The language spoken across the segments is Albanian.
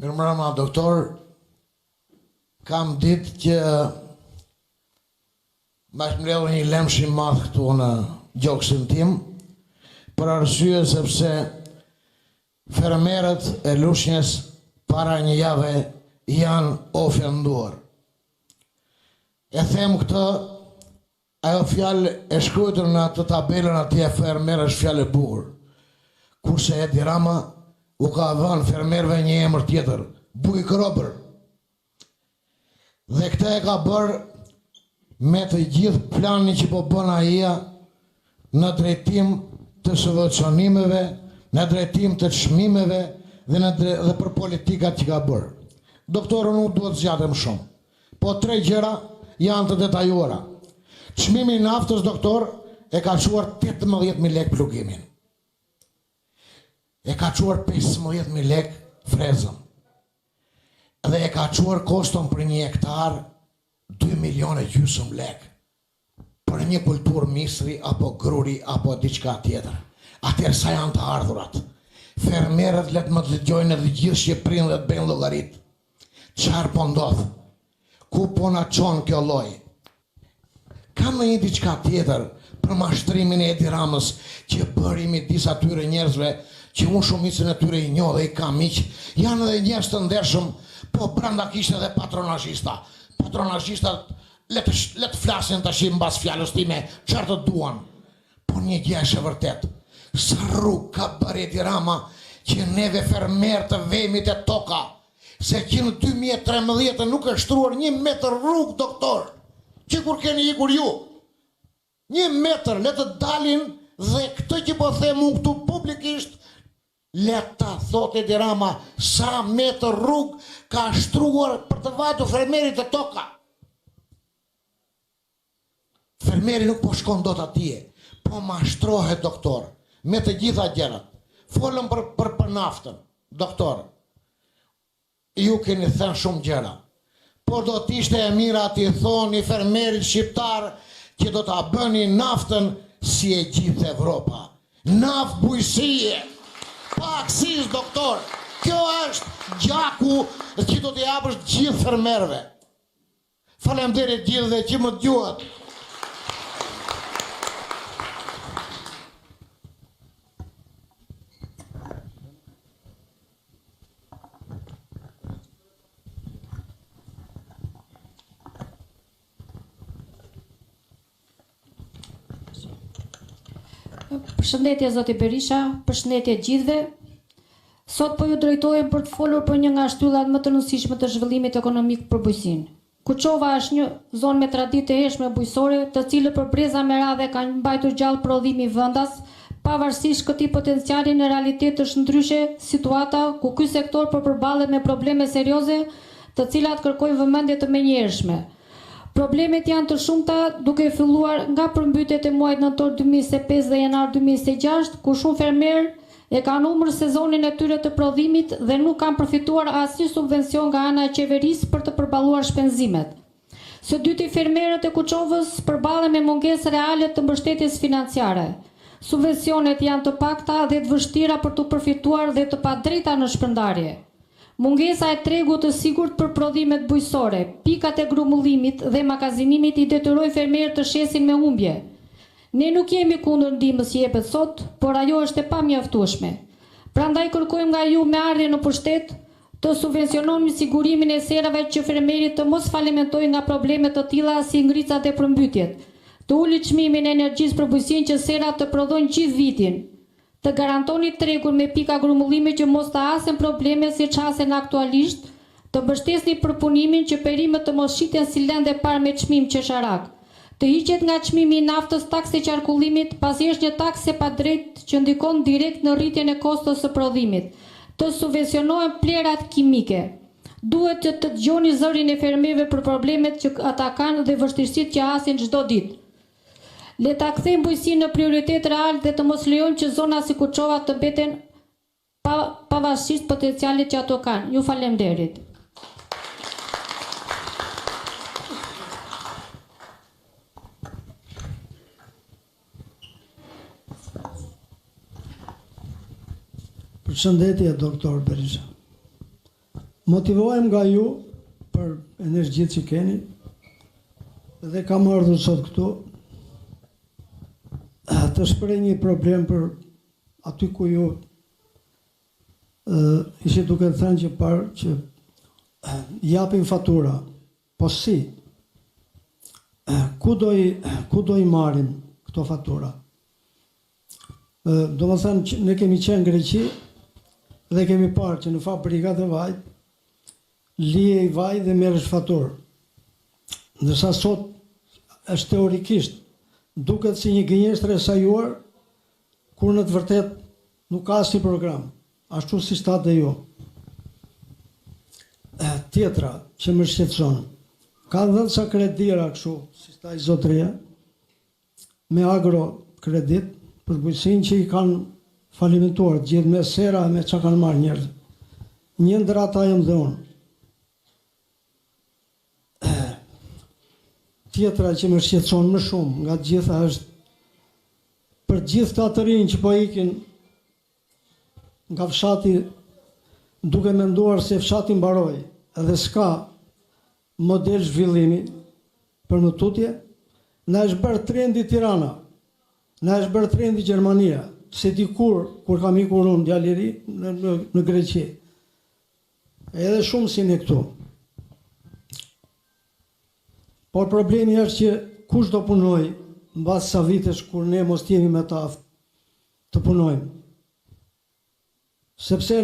Mirëmbrëma, doktor. Kam ditë që ma shmledhë një lemsh i madh këtu në gjoksin tim, për arsye sepse fermerët e Lushnjës para një jave janë ofenduar. E them këtë, ajo fjalë e shkruar në atë tabelën atje fermerë është fjalë e bukur. Kurse Edi Rama u ka dhënë fermerëve një emër tjetër, Bujk Robër. Dhe këtë e ka bërë me të gjithë planin që po bën ai në drejtim të subvencionimeve, në drejtim të çmimeve dhe për politikat që ka bërë. Doktorë, nuk duhet zgjatem shumë, po 3 gjëra janë të detajuara. Çmimi i naftës, doktor, e ka çuar 18.000 lekë plugimin. E ka çuar 15.000 lekë frezën. Dhe e ka çuar koston për një hektar 2,5 milionë lekë. Për një kulturë misri, apo gruri, apo diçka tjetër. Atëherë sa janë të ardhurat? Fermerët le të më dëgjojnë edhe gjithë Shqipërinë dhe të bëjnë llogarit. Çfarë po ndodh? Ku po na çon kjo lloj? Ka më një diçka tjetër për mashtrimin e Edi Ramës që bëri midis atyre njerëzve që unë shumicën e tyre i njoh dhe i kam miq, janë edhe njerëz të ndershëm, po brenda kishte edhe patronazhista. Patronazhistat le të flasin tash mbas fjalës time çfarë të duan. Po një gjë është e vërtet. Sa rrugë ka bërë Edi Rama që neve fermerë të vemi të toka, se që në 2013 nuk është shtruar 1 metër rrugë, doktor, që kur keni ikur ju. 1 metër, le të dalin dhe këtë që po them unë këtu publikisht, le ta thot Edi Rama sa metër rrugë ka shtruar për të vajtur fermerit të toka. Fermeri nuk po shkon dot atje, po mashtrohet, doktor, me të gjitha gjërat. Folëm për naftën, doktor. Ju keni thënë shumë gjëra. Por do t'ishte e mira t'i thoni fermerit shqiptar që do t'a bëni naftën si e gjithë Evropa. Naftë bujësie, pa aksis, doktor. Kjo është gjaku që do t'i japësh gjithë fermerëve. Faleminderit gjithëve që më dëgjuat. Përshëndetje zoti Berisha, përshëndetje gjithëve. Sot po ju drejtohem për të folur për një nga shtyllat më të rëndësishme të zhvillimit ekonomik për bujqësinë. Kuçova është një zonë me traditë të hershme bujqësore, të cilët për breza me radhë kanë mbajtur gjallë prodhimi vendas, pavarësisht këtij potenciali në realitet është ndryshe situata ku ky sektor po përballet me probleme serioze, të cilat kërkojnë vëmendje të menjëhershme. Problemet janë të shumta, duke filluar nga përmbytjet e muajit nëntor 2025 dhe janar 2026, ku shumë fermerë e kanë humbur sezonin e tyre të prodhimit dhe nuk kanë përfituar asnjë subvencion nga ana e qeverisë për të përballuar shpenzimet. Së dyti, fermerët e Kuçovës përballen me mungesë reale të mbështetjes financiare. Subvencionet janë të pakta dhe të vështira për të përfituar dhe të padrejta në shpërndarje. Mungesa e tregut të sigurt për prodhimet bujqësore, pikat e grumbullimit dhe magazinimit i detyrojnë fermerët të shesin me humbje. Ne nuk jemi kundër ndihmës që jepet sot, por ajo është e pamjaftueshme. Prandaj kërkojmë nga ju me ardhje në pushtet të subvenciononi sigurimin e serave që fermerit të mos falimentojnë nga probleme të tilla si ngricat e përmbytjet, të ulit çmimin e energjisë për bujqësinë që serat të prodhojnë gjithë vitin, të garantoni tregun me pika grumullimi që mos të hasen probleme si hasen aktualisht, të mbështesni përpunimin që perimet të mos shiten si lëndë parë me çmim qesharak, të hiqet nga çmimi i naftës taksa e qarkullimit, pasi është një taksë e padrejtë që ndikon direkt në rritjen e kostos së prodhimit, të subvencionohen plerat kimike. Duhet të dëgjoni zërin e fermerëve për problemet që ata kanë dhe vështirësitë që hasin çdo ditë. Le ta kthejmë bujqësinë në prioritet real dhe të mos lejojmë që zona si Kuçova të mbeten pavarësisht potencialit që ato kanë. Ju faleminderit. Përshëndetje, doktor Berisha. motivohem nga ju për energjitë që keni dhe kam ardhur sot këtu të shpreh një problem për aty ku ju ishte duke thënë që parë që japin fatura, po si? Ku do i marrim këto fatura? Do më thënë që ne kemi qenë në Greqi dhe kemi parë që në fabrikat e vajt lije i vaj dhe merresh faturë. Ndërsa sot është teorikisht duket si një gënjeshtër e sajuar, kur në të vërtet nuk ka asnjë program, ashtu si shtat dhe ju. Tjetra që më shqetëson, ka dhënë sa kredira kështu, si sta i zotëria, me agro kredit, për bujqësinë që i kanë falimentuar, gjithë me sera me që kanë marrë njerëz. Një ndër ata jam dhe unë. Tjetra që më shqetëson më shumë nga gjitha është për gjithë ta të rinj që po ikin nga fshati duke menduar se fshati mbaroi edhe s'ka model zhvillimi për më tutje, na është bërë trendi Tirana, na është bërë trendi Gjermania, se dikur kur kam ikur unë djalë i ri në Greqi. Edhe shumë si ne këtu. Por problemi është që kush do punoj mbas sa vitesh kur ne mos jemi me ta të punojmë. Sepse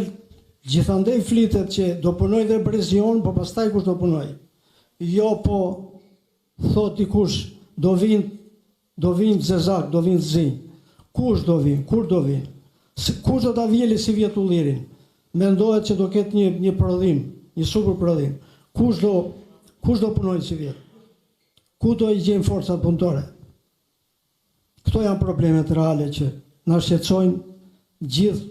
gjithandej flitet që do punoj dhe Brezion, po pastaj kush do punoj? Jo, po thot dikush do vinë zezak, do vinë zinj. Kush do vinë? Kur do vinë? Kush do ta vjeli si vjet ullirin? Mendohet që do ketë një prodhim, një super prodhim. Kush do punoj si vjet? Ku do i gjejmë forcat punëtore? Këto janë problemet reale që na shqetësojnë gjithë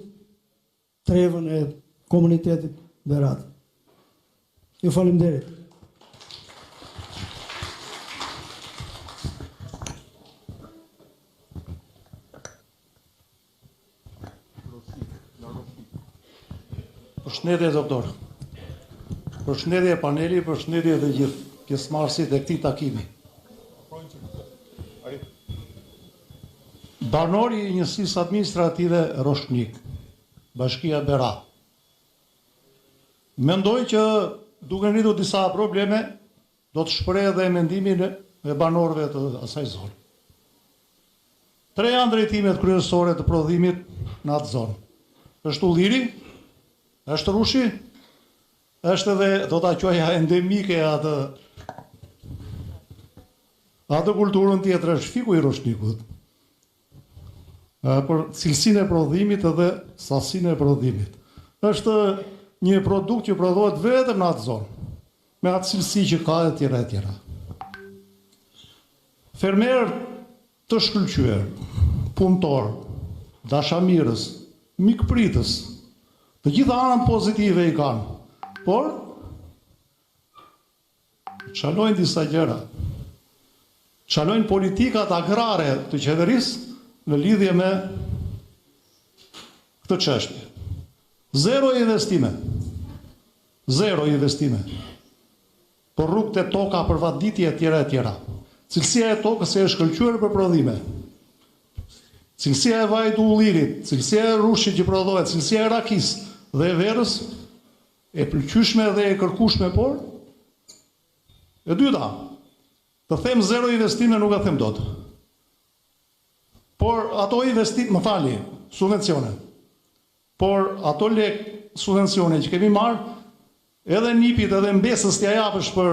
trevën e komunitetit Berat. Ju faleminderit. Përshëndetje doktor. Përshëndetje paneli, përshëndetje dhe gjithë pjesëmarrësit e këtij takimi. Banori i njësisë administrative Roshnik, Bashkia Berat. Mendoj që duke rritur disa probleme, do të shpreh edhe mendimin e banorëve të asaj zone. Tre janë drejtimet kryesore të prodhimit në atë zonë. Është ulliri, është rushi, është edhe, do ta quaja endemike atë kulturën tjetër, është fiku i Roshnikut. Për cilësinë e prodhimit edhe sasinë e prodhimit. Është një produkt që prodhohet vetëm në atë zonë, me atë cilësi që ka e tjera e tjera. Fermer të shkëlqyer, punëtor, dashamirës, mikpritës, të gjitha anët pozitive i kanë, por çalojnë disa gjëra. Çalojnë politikat agrare të qeverisë në lidhje me këtë çështje. Zero investime. Por rrugët e toka për vaditje e tjera. Cilësia e tokës e shkëlqyer për prodhime. Cilësia e vajit të ullirit, cilësia e rushit që prodhohet, cilësia e rakis dhe e verës, e pëlqyeshme dhe e kërkueshme, por e dyta, të them zero investime nuk e them dot. Por ato investime, subvencione. Por ato lek subvencione që kemi marrë, edhe nipit edhe mbesës t'ja japësh për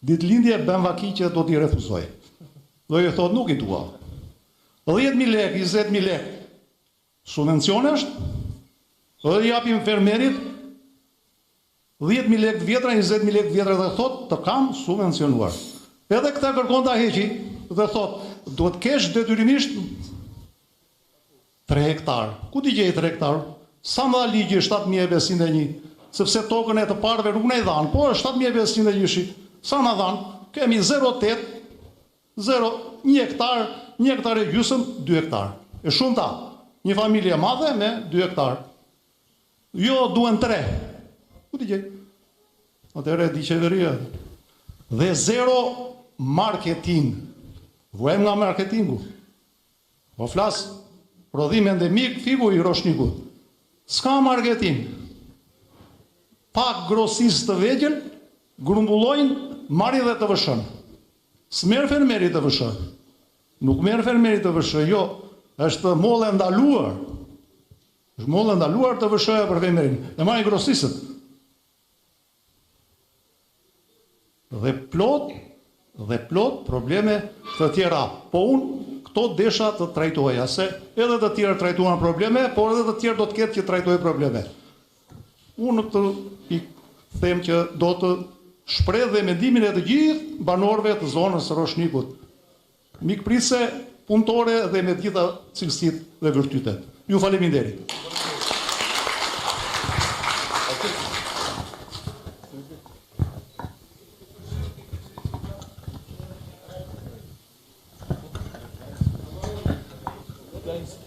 ditëlindje, Ben Vaki që do t'i refuzoj. Do i thot nuk i dua. 10.000 lek, 20.000 lek subvencione është, edhe japim fermerit 10.000 lek të vjetra, 20.000 lek të vjetra dhe thot të kam subvencionuar. Edhe këta kërkon ta heqi dhe thot duhet kesh detyrimisht 3 hektar. Ku t'i gjej 3 hektar? Sa më dha ligji 7.501, sepse tokën e të parëve nuk na i dhanë, po 7.501. Sa na dhanë? Kemi 0,8, 1 hektar, 1 hektar e gjysëm, 2 hektar. E shumë ta. Një familje madhe me 2 hektar. Jo, duen 3. Ku t'i gjej? atëherë e di qeveria. Dhe zero marketing. Vuajmë nga marketingu. Po flas prodhim endemik, figu i Roshnikut. S'ka marketing. Pak grosistë të vegjël grumbullojnë, marrin dhe të vëshën. S'merr fermeri të vëshën. Nuk merr fermeri të vëshën, jo, është mollë e ndaluar. Është mollë e ndaluar të vëshëja për fermerin. E marrin grosistët. Dhe plot probleme të tjera. Po unë këto desha të trajtoja, se edhe të tjerë trajtuan probleme, por edhe të tjerë do të ketë që trajtojë probleme. Unë të them që do të shpreh dhe mendimin e të gjithë banorëve të zonës së Roshnikut, mikpritëse, punëtore dhe me të gjitha cilësitë dhe virtytet. Ju faleminderit. Guys.